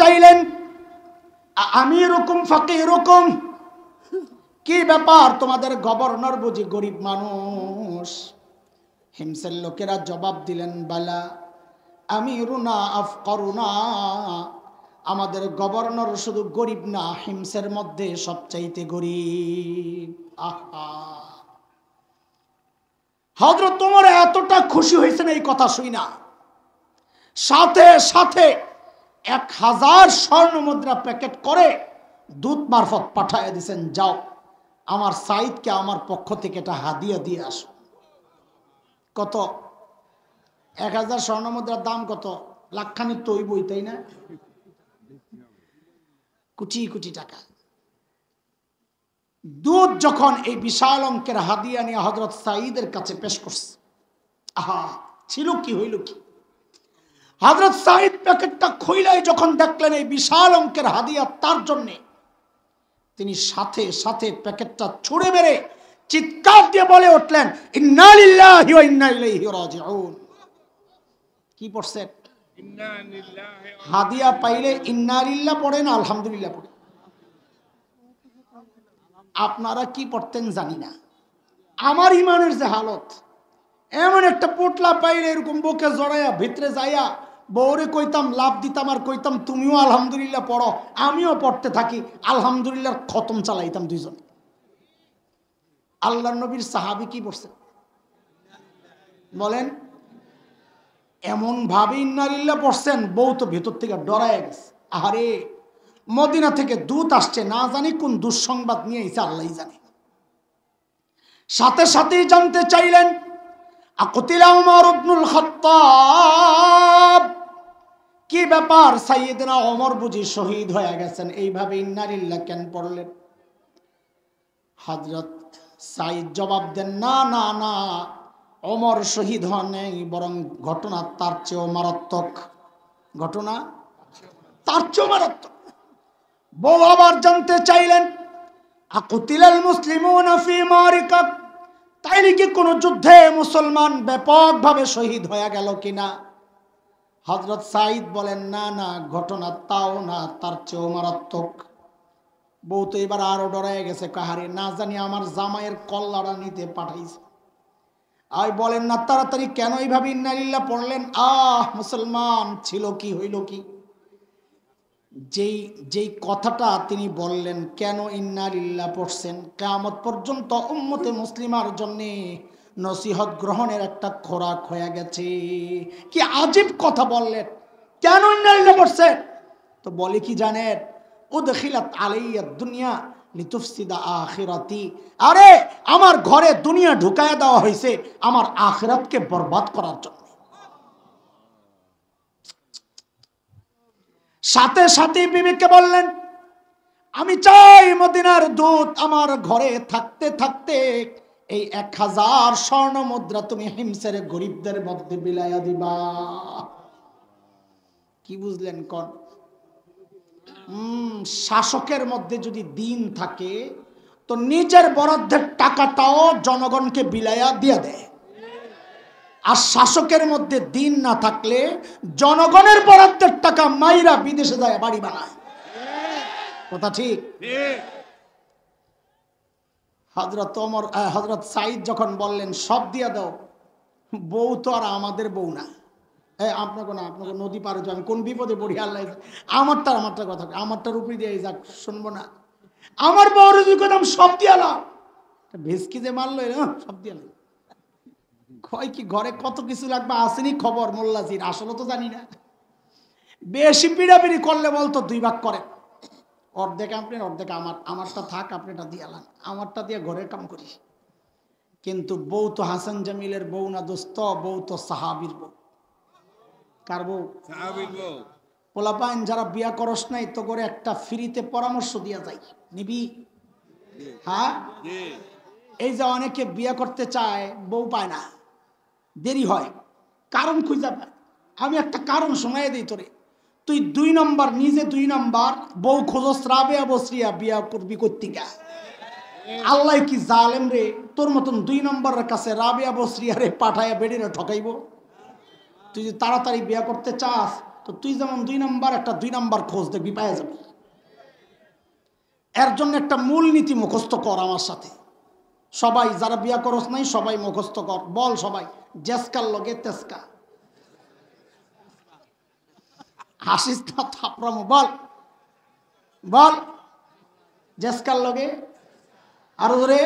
চাইলেন, আমি এরকম ফাঁকে এরকম কি ব্যাপার, তোমাদের গভর্নর বুঝি গরিব মানুষ? হিমসের লোকেরা জবাব দিলেন, বালা আমিরুনা আফকারুনা, আমাদের গভর্নর শুধু গরিব না, হিমসের মধ্যে সবচাইতে গরিব। আহা, হযরত ওমর এতটা খুশি হয়েছেন এই কথা শুইনা, সাথে সাথে 1000 স্বর্ণ মুদ্রা প্যাকেট করে দূত মারফত পাঠায় দিয়েছেন, যাও আমার সাইদকে আমার পক্ষ থেকে এটা হাদিয়া দিয়ে আসো। কত? 1000 স্বর্ণ মুদ্রার দাম কত? লাখখানিক তো ওই বই, তাই না? কোটি কোটি টাকা। দূত যখন এই বিশাল অঙ্কের হাদিয়া নিয়ে হযরত সাঈদের কাছে পেশ করছে, আহা, ছিল কি, হইল কি? হযরত সাঈদ প্যাকেটটা খুইলাই যখন দেখলেন এই বিশাল অঙ্কের হাদিয়া তার জন্য, তিনি সাথে সাথে প্যাকেটটা ছুঁড়ে মেরে চিৎকার দিয়ে বলে উঠলেন, ইন্না লিল্লাহি ওয়া ইন্না ইলাইহি রাজিউন। কি পড়ছেন? ইন্না লিল্লাহি। হাদিয়া পাইলে ইন্না লিল্লাহ পড়েন, আলহামদুলিল্লাহ পড়েন। আপনারা কি পড়তেন জানি না, আমার ইমানের যে হালত, এমন একটা পোটলা পাইলে এরকম বুকে জড়াইয়া ভিতরে যাইয়া বউরে কইতাম, লাভ দিতাম আর কইতাম তুমিও আলহামদুলিল্লাহ পড়ো, আমিও পড়তে থাকি, আলহামদুলিল্লাহর খতম চালাইতাম দুইজন। আল্লাহর নবীর সাহাবী কি পড়ছে বলেন? এমন ভাবে ইন্না লিল্লাহ পড়ছেন, বউ তো ভেতর থেকে ডরায় গেছে। আরে মদিনা থেকে দূত আসছে, না জানি কোন দুঃসংবাদ নিয়ে এসে আল্লাহই জানে। সাথে সাথেই জানতে চাইলেন, আকুতিলা ওমর ইবনুল খাত্তাব, কি ব্যাপার, সাইয়েদনা ওমর বুঝি শহীদ হয়ে গেছেন, এইভাবে ইন্না লিল্লাহ কেন পড়লেন? হযরত সাইদ জবাব দেন, না না না, ওমর শহীদ হন নাই, বরং ঘটনা তার চেয়েও মারাত্মক। ঘটনা তার চেয়েও মারাত্মক। বউ আবার জানতে চাইলেন, আকুতিলাল মুসলিমুনা ফি মারিকা, তাইলে কি কোন যুদ্ধে মুসলমান ব্যাপকভাবে শহীদ হয়ে গেল কিনা? হযরত সাঈদ বলেন, না না, ঘটনা তাও না, তার চেয়েও মারাত্মক। বউ তো এবার আরো ডরায় গেছে, কাহারে না জানি আমার জামাইয়ের কল্লাড়া নিতে পাঠাইছে। আর বলেন না, তাড়াতাড়ি কেন এইভাবে ইন্না লিল্লাহ পড়লেন? মুসলমান ছিল কি, হইল কি? যেই কথাটা তিনি বললেন, কেন ইন্না লিল্লাহ পড়ছেন, কিয়ামত পর্যন্ত উম্মতে মুসলিমার জন্য নসিহত গ্রহণের একটা খোরাক হয়ে গেছে। কি আজীব কথা বললেন, কেন ইন্না লিল্লাহ পড়ছেন? তো বলে কি জানেন, উদখিলাত আলাইয়া দুনিয়া লিতুফসিদা আখিরাতি, আরে আমার ঘরে দুনিয়া ঢুকায়া দেওয়া হয়েছে আমার আখিরাতকে বরবাদ করার জন্য। সাথে সাথে বিবিকে বললেন, আমি চাই মদিনার দূত আমার ঘরে থাকতে থাকতে এই 1000 স্বর্ণ মুদ্রা তুমি হিমসের গরিবদের মধ্যে বিলাইয়া দিবা। কি বুঝলেন কোন? শাসকের মধ্যে যদি দিন থাকে তো নিজের বরাদ্দের টাকাটাও জনগণকে বিলাইয়া দিয়ে দেয়, আর শাসকের মধ্যে দিন না থাকলে জনগণের বরাদ্দের টাকা মাইরা বিদেশে যায় বাড়ি বানায়। কথা ঠিক? হযরত সাঈদ যখন বললেন সব দিয়া দাও, বউ তো আর আমাদের বউ না, আপনাকে না, আপনাকে নদী পার হচ্ছে, আমি কোন বিপদে পড়ি আল্লাহ, আমারটা কথা, আমারটার উপরে দিয়ে যাক, শুনবো না। আমার বউর যদি কইতাম সব দিয়ালাম, ভেসকি যে মারলো সব দিয়ালাম, কয় কি ঘরে কত কিছু লাগবে, আসেনি খবর মোল্লাজির, আসলে তো জানি না। বেশি পিড়াপিড়ি করলে বলতো 2 ভাগ করে, অর্ধেক আপনি অর্ধেক আমার, আমারটা থাক, আপনি এটা দিয়ালাম, আমারটা দিয়ে ঘরের কাম করি। কিন্তু বউ তো হাসান জামিলের বউ না দোস্ত, বউ তো সাহাবীর বউ। কার বউ? সাহাবীর বউ। পোলাপাইন যারা বিয়া করস নাই, তো করে একটা ফ্রিতে পরামর্শ দিয়া যায়, নিবি? হ্যাঁ, এই যে অনেকে বিয়া করতে চায়, বউ পায় না, দেরি হয়, কারণ খুঁজে পায়। আমি একটা কারণ শোনাই দিই তোরে, তুই 2 নম্বর, নিজে 2 নম্বর, বউ খোঁজস রাবেয়া বসরিয়া, বিয়া করবি কর্তিকা। আল্লাহ কি জালেম রে, তোর মতন 2 নম্বরের কাছে রাবেয়া বসরিয়া রে পাঠায়া বেড়িরে ঠকাইব। তুই যদি তাড়াতাড়ি বিয়া করতে চাস, তো তুই যেমন 2 নাম্বার, একটা 2 নাম্বার খোঁজ দেখবি, পাওয়া যাবে। এর জন্য একটা মূল নীতি মুখস্থ কর আমার সাথে। সবাই যারা বিয়া করস নাই সবাই মুখস্থ কর, বল সবাই, জেসকার লগে তেসকা। হাসিস না, থাপড়ামো, বল বল, জেসকার লগে আরো ধরে।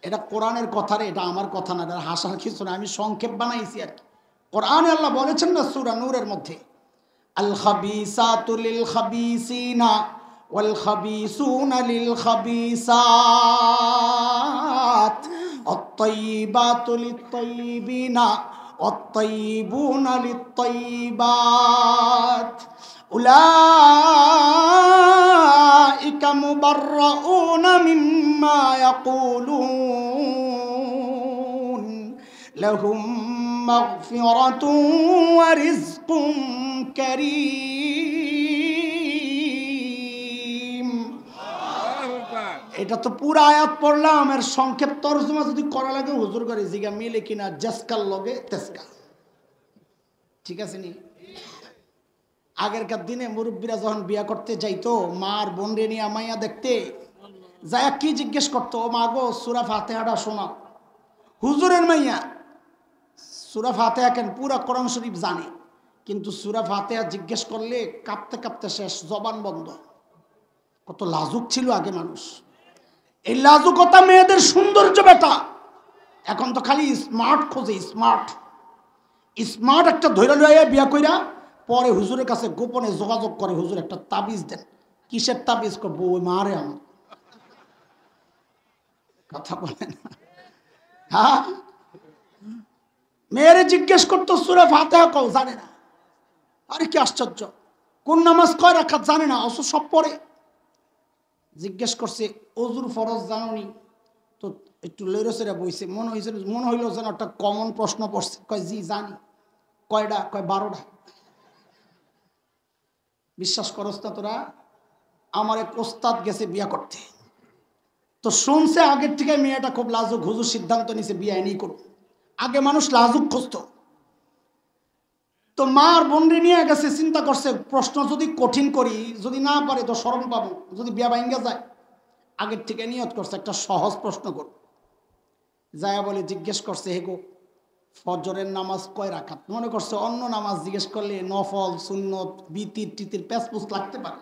এটা কোরআনের কথা রে, এটা আমার কথা না, এটা হাসার কিছু না, আমি সংক্ষেপ বানাইছি আর কি। কোরআনে আল্লাহ বলেছেন না সূরা নূরের মধ্যে, আল খাবিসাতু লিল খাবিসিনা ওয়াল খাবিসুনা লিল খাবিসাত আত-তাইয়িবাতু লিত-তাইয়িবিনা ওয়াত-তাইয়িবুনা লিত-তাইয়িবাত উলাইকা মুবাররাউনা মিম্মা ইয়াকুলুন লাহুম মাগফিরাতুন ওয়া রিজকুন কারীম। এটা তো পুরো আয়াত পড়লাম, এর সংক্ষেপ তরজমা যদি করা লাগে হুজুর করে জিগা মিলে কিনা জেসকার লগে তেসকা। ঠিক আছে নি? আগেরকার দিনে মুরব্বীরা যখন বিয়া করতে যাইতো, মার বোন রে নিয়ে মাইয়া দেখতে যায়, কি জিজ্ঞেস করতো, ও মা গো সূরা ফাতিহাটা শোনাও। হুজুরের মাইয়া সূরা ফাতিহা কেন পুরা কোরআন শরীফ জানে, কিন্তু সূরা ফাতিহা জিজ্ঞেস করলে কাঁপতে কাঁপতে শেষ, জবান বন্ধ। কত লাজুক ছিল আগে মানুষ। এই লাজুকতা মেয়েদের সৌন্দর্য বেটা। এখন তো খালি স্মার্ট খোঁজে, স্মার্ট স্মার্ট একটা ধৈর্য লইয়া বিয়া কইরা পরে হুজুরের কাছে গোপনে যোগাযোগ করে, হুজুর একটা তাবিজ দেন। কিসের তাবিজ? করবো ওই মারে আমার। কথা বলেন হ্যাঁ, মেয়েরে জিজ্ঞেস করতো সূরা ফাতিহা কও, জানে না। আরে কি আশ্চর্য, কোন নামাজ কয় রাকাত জানে না, অথচ সব পড়ে। জিজ্ঞেস করছে ওযুর ফরজ জানোনি? তো একটু লইরসেরা বইছে, মনে হইল যেন একটা কমন প্রশ্ন পড়ছে। কয় জি জানি। কয়টা? কয় 12টা। বিশ্বাস করস না তোরা? আমার এক ওস্তাদ গেছে বিয়া করতে, তো শুনছে আগের থেকে মেয়েটা খুব লাজুক, হুজুর সিদ্ধান্ত নিছে বিয়ে নেই করুক। আগে মানুষ লাজুক খুঁজতো, তো মার বোনরে নিয়ে গেছে, চিন্তা করছে প্রশ্ন যদি কঠিন করি, যদি না পারে তো শরম পাবো, যদি বিয়া ভাঙ্গা যায়। আগের থেকে নিয়ত করছে একটা সহজ প্রশ্ন করব। যায়া বলে জিজ্ঞেস করছে, হে গো ফজরের নামাজ কয় রাকাত? মনে করছে অন্য নামাজ জিজ্ঞেস করলে নফল সুন্নত বিতির টিতির প্যাসপুস লাগতে পারে।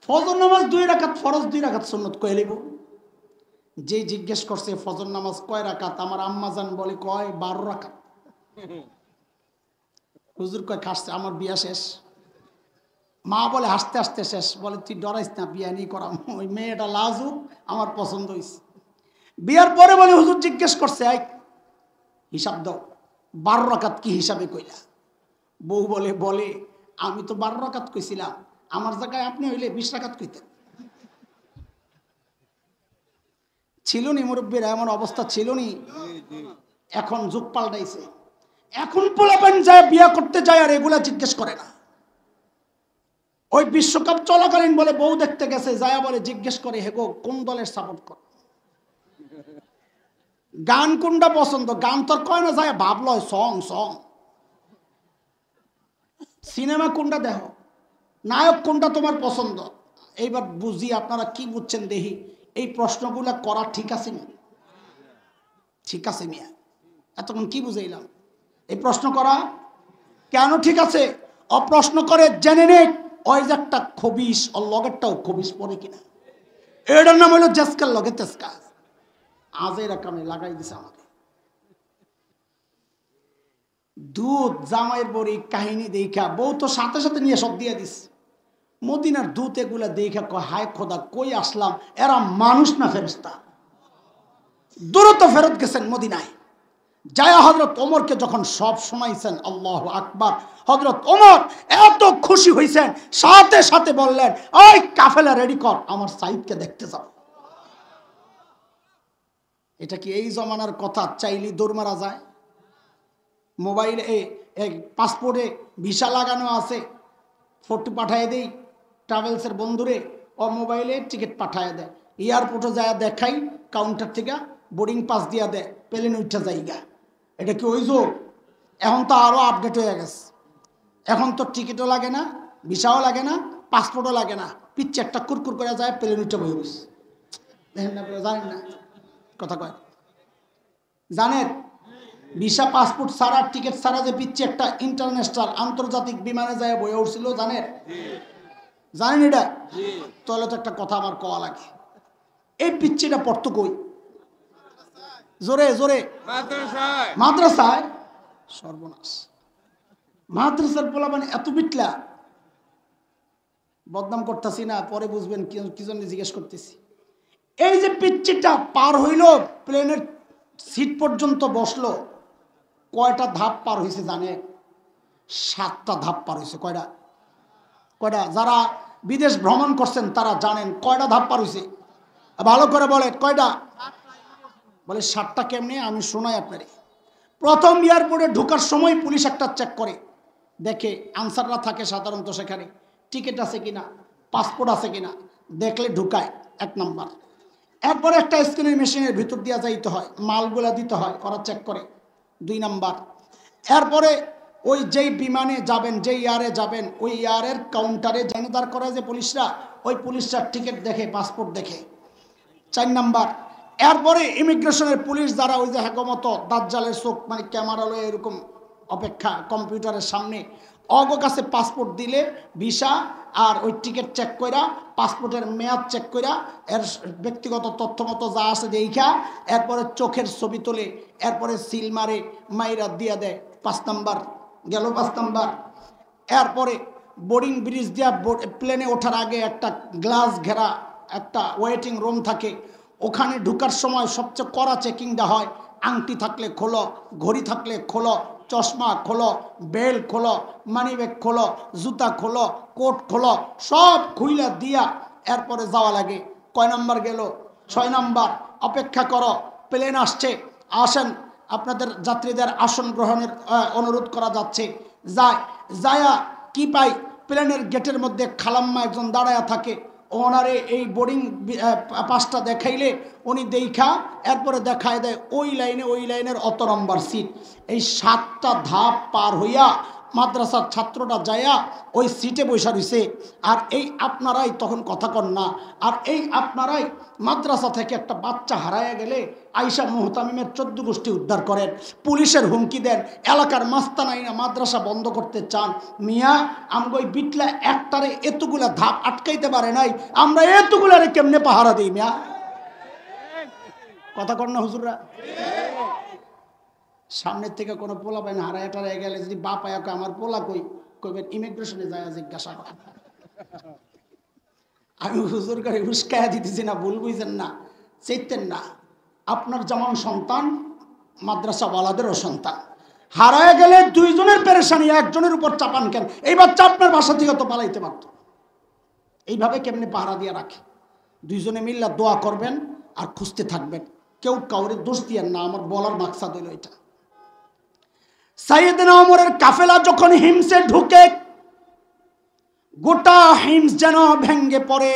ফজর নামাজ 2 রাকাত ফরজ, 2 রাকাত সুন্নত কয়ে লিব। যে জিজ্ঞেস করছে ফজর নামাজ কয় রাকাত, আমার আম্মা জান বলে কয় 12 রাকাত। হুজুর কয় খাসছে, আমার বিয়া শেষ। মা বলে হাসতে হাসতে শেষ, বলে তুই ডরাইস না, বিয়া নিয়ে করাম, ওই মেয়েটা লাজুক, আমার পছন্দ হয়েছে। বিয়ার পরে বলে হুজুর জিজ্ঞেস করছে, এই হিসাব দাও, 12 রাকাত কি হিসাবে কইলা? বউ বলে আমি তো 12 রাকাত কইছিলাম, আমার জায়গায় আপনি হইলে 20 রাকাত কইতেন। ছিল নি মুরব্বীরা, এমন অবস্থা ছিল নি। এখন যুগ পাল্টাইছে, এখন পোলাপান যায় বিয়া করতে যায় আর এগুলা জিজ্ঞেস করে না। ওই বিশ্বকাপ চলাকালীন বলে বউ দেখতে গেছে, যায় বলে জিজ্ঞেস করে, হে গো কোন দলের সাপোর্ট কর, গান কোনটা পছন্দ? গান তোর কয় না, যায় ভাবলো সং সং। সিনেমা কোনটা দেখো, নায়ক কোনটা তোমার পছন্দ? এইবার বুঝি আপনারা কি বুঝছেন দেখি, এই প্রশ্নগুলা করা ঠিক আছে না? ঠিক আছে মিয়া, এতক্ষণ কি বুঝাইলাম? এই প্রশ্ন করা কেন ঠিক আছে? অপ্রশ্ন করে জেনে নে ওই যে একটা খবিস, ওর লগেরটাও খবিস পড়ে কিনা। এটার নাম হলো জেসকার লগে তেসকা। আজের কামে লাগাই দিছে আমাকে। দুধ জামাইয়ের বড়ি কাহিনী দেখা বউ তো সাথে সাথে নিয়ে সব দিয়ে দিস। মদিনার দুধ এগুলা দেখা কয়, হায় খোদা কই আসলাম, এরা মানুষ না ফেরেশতা। দ্রুত ফেরত গেছেন মদিনায়। যায়া হযরত ওমরকে যখন সব শোনাইছেন, আল্লাহু আকবার, হযরত ওমর এত খুশি হইছেন, সাথে সাথে বললেন, ওই কাফেলা রেডি কর, আমার সাইদকে দেখতে যাব। এটা কি এই জমানার কথা? চাইলে দৌড় মারা যায়। মোবাইলে পাসপোর্টে ভিসা লাগানো আছে, ফটো পাঠায় দেই ট্রাভেলসের বন্ধুরে, ও মোবাইলে টিকিট পাঠায় দেয়, এয়ারপোর্টে যায় দেখাই, কাউন্টার থেকে বোর্ডিং পাস দিয়া দেয়, প্লেন উঠা জায়গা। এটা কি ওই যোগ? এখন তো আরো আপডেট হয়ে গেছে। এখন তো টিকিটও লাগে না, ভিসাও লাগে না, পাসপোর্টও লাগে না, পিচ্ছে একটা কুরকুর করে যায়, প্লেন উঠে বই রয়েছে। দেখেন না, জানেন না কথা কয়, জানেন ভিসা পাসপোর্ট ছাড়া টিকিট ছাড়া যে পিচ্ছে একটা ইন্টারন্যাশনাল আন্তর্জাতিক বিমানে যায় বয়ে উঠছিল, জানেন? জানেন এটা? তাহলে তো একটা কথা আমার কওয়া লাগে, এই পিচ্ছিটা পড়তো কই? জোরে জোরে মাদ্রাসায়। সর্বনাশ, মাদ্রাসার পোলা মানে এত বিটলা, বদনাম করতেছি না, পরে বুঝবেন কি জন্য জিজ্ঞেস করতেছি। এই যে পিচ্ছিটা পার হইল, প্লেনের সিট পর্যন্ত বসলো, কয়টা ধাপ পার হয়েছে জানে? 7টা ধাপ পার হয়েছে। কয়টা? কয়টা? যারা বিদেশ ভ্রমণ করছেন তারা জানেন কয়টা ধাপ পার হয়েছে। ভালো করে বলে কয়টা? বলে 7টা। কেমনে আমি শোনাই আপনারে। প্রথম এয়ারপোর্টে ঢোকার সময় পুলিশ একটা চেক করে, দেখে আনসাররা থাকে সাধারণত সেখানে, টিকিট আছে কিনা, পাসপোর্ট আছে কিনা, দেখলে ঢুকায় 1 নাম্বার। এরপরে একটা স্ক্যানের মেশিনের ভিতর দিয়ে যাইতে হয়, মালগুলা দিতে হয়, ওরা চেক করে 2 নাম্বার। এরপরে ওই যেই বিমানে যাবেন, যেই ইয়ারে যাবেন, ওই ইয়ারের কাউন্টারে জানিদার করে যে পুলিশরা, ওই পুলিশরা টিকিট দেখে, পাসপোর্ট দেখে 4 নাম্বার। এরপরে ইমিগ্রেশনের পুলিশ যারা ওই যে হেগমতো দাজ্জালের চোখ মানে ক্যামেরা লয়ে এরকম অপেক্ষা কম্পিউটারের সামনে, অগ কাছে পাসপোর্ট দিলে ভিসা আর ওই টিকিট চেক কইরা, পাসপোর্টের মেয়াদ চেক কইরা, এর ব্যক্তিগত তথ্য মতো যা আছে দেখা, এরপরে চোখের ছবি তোলে, এরপরে সিল মারে, মাইরা দিয়া দেয়। 5 নাম্বার গেল, 5 নাম্বার। এরপরে বোর্ডিং ব্রিজ দিয়া প্লেনে ওঠার আগে একটা গ্লাস ঘেরা একটা ওয়েটিং রুম থাকে, ওখানে ঢুকার সময় সবচেয়ে কড়া চেকিংটা হয়। আংটি থাকলে খোলো, ঘড়ি থাকলে খোলো, চশমা খোলো, বেল খোলো, মানি ব্যাগ খোলো, জুতা খোলো, কোট খোলো, সব খুইলা দিয়া এরপরে যাওয়া লাগে। কয় নাম্বার গেল? 6 নাম্বার। অপেক্ষা করো, প্লেন আসছে, আসেন, আপনাদের যাত্রীদের আসন গ্রহণের অনুরোধ করা যাচ্ছে। যায়া কি পাই? প্লেনের গেটের মধ্যে খালাম্মা একজন দাঁড়ায়া থাকে, ওনারে এই বোর্ডিং পাসটা দেখাইলে উনি দেখা এরপরে দেখায় দেয় ওই লাইনের অত নম্বর সিট। এই 7টা ধাপ পার হইয়া মাদ্রাসার ছাত্রটা যায়া ওই সিটে বসা রইছে। আর এই আপনারাই তখন কথা কন না, আর এই আপনারাই মাদ্রাসা থেকে একটা বাচ্চা হারায়া গেলে আইসা মুহতামিমের 14 গোষ্ঠী উদ্ধার করেন, পুলিশের হুমকি দেন, এলাকার মাস্তানাইনা মাদ্রাসা বন্ধ করতে চান। মিয়া আমগই বিটলা একটারে এতগুলা ধাপ আটকাইতে পারে নাই, আমরা এতগুলারে কেমনে পাহারা দিই? মিয়া কথা কন না হুজুররা? সামনের থেকে কোনো পোলা পায় না, হারায় টারায় গেলে যদি বাপ আয়া আমার পোলা কই, কইবেন ইমিগ্রেশনে যায় জিজ্ঞাসা করেন। আমি হুজুর করে উস্কায়া দিতেছি না, ভুল বুঝছেন না, চেতেন না। আপনার যেমন সন্তান মাদ্রাসাওয়ালাদেরও সন্তান। হারায় গেলে 2 জনের পেরেশানি, একজনের উপর চাপান কেন? এই বাচ্চা আপনার বাসা থেকে তো পালাইতে পারত। এইভাবে কেমনে পাহারা দিয়ে রাখে? 2 জনে মিল্লা দোয়া করবেন আর খুঁজতে থাকবেন, কেউ কাউরে দোষ দিয়েন না। আমার বলার মাকসাদ হইল এটা। সাইয়েদনা ওমরের কাফেলা যখন হিমসে ঢুকে, গোটা হিমস যেন ভেঙ্গে পড়ে।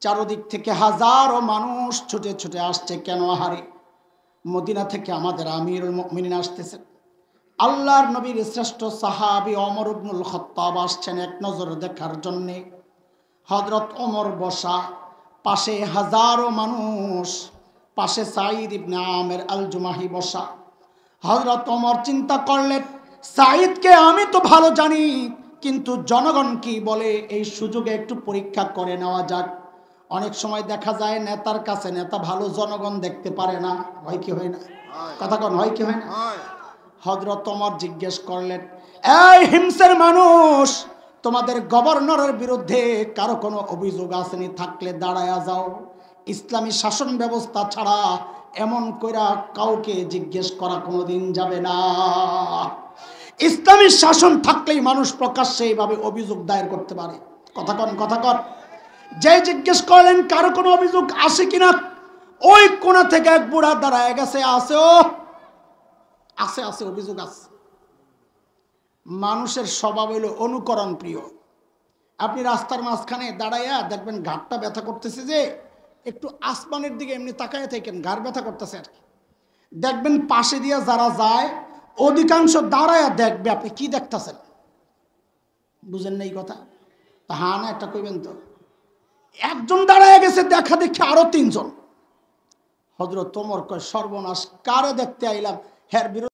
চারদিক থেকে হাজারো মানুষ ছুটে ছুটে আসছে। কেন? আহারে, মদিনা থেকে আমাদের আমিরুল মুমিনিন আসতেছেন, আল্লাহর নবীর শ্রেষ্ঠ সাহাবী ওমর ইবনুল খাত্তাব আসছেন এক নজর দেখার জন্যে। হযরত ওমর বসা, পাশে হাজারো মানুষ, পাশে সাঈদ ইবনে আমের আল জুমাহি বসা। হযরত ওমর চিন্তা করলেন, সাঈদকে আমি তো ভালো জানি, কিন্তু জনগণ কি বলে, এই সুযোগে একটু পরীক্ষা করে নেওয়া যাক। অনেক সময় দেখা যায় নেতার কাছে নেতা ভালো, জনগণ দেখতে পারে না। হয় কি হয় না? কথা কন, হয় কি হয় না? হযরত ওমর জিজ্ঞেস করলেন, এই হিমসের মানুষ, তোমাদের গভর্নরের বিরুদ্ধে কারো কোনো অভিযোগ আসেনি? থাকলে দাঁড়ায়া যাও। ইসলামী শাসন ব্যবস্থা ছাড়া এমন কইরা কাউকে জিজ্ঞেস করা কোনোদিন যাবে না। ইসলামী শাসন থাকলেই মানুষ প্রকাশ্যে এইভাবে অভিযোগ দায়ের করতে পারে। কথা কন, কথা কন। যে জিজ্ঞেস করলেন কারো কোনো অভিযোগ আসে কিনা, ওই কোণা থেকে এক বুড়া দাঁড়ায় গেছে, আছে ও আছে, আছে অভিযোগ আছে। মানুষের স্বভাব হইল অনুকরণ প্রিয়। আপনি রাস্তার মাঝখানে দাঁড়াইয়া দেখবেন ঘাটটা ব্যথা করতেছে, যে একটু আসমানের দিকে এমনি তাকায় থাকেন, ঘাড় ব্যথা করতেছে আর কি। দেখবেন পাশে দিয়ে যারা যায় অধিকাংশ দাঁড়ায়া দেখবে আপনি কি দেখতেছেন। বুঝেন না এই কথা? তা হ্যাঁ না একটা কইবেন তো। একজন দাঁড়ায় গেছে, দেখা দেখি আরো তিনজন। হযরত ওমর কয় সর্বনাশ, কারে দেখতে আইলাম? হ্যার বিরুদ্ধে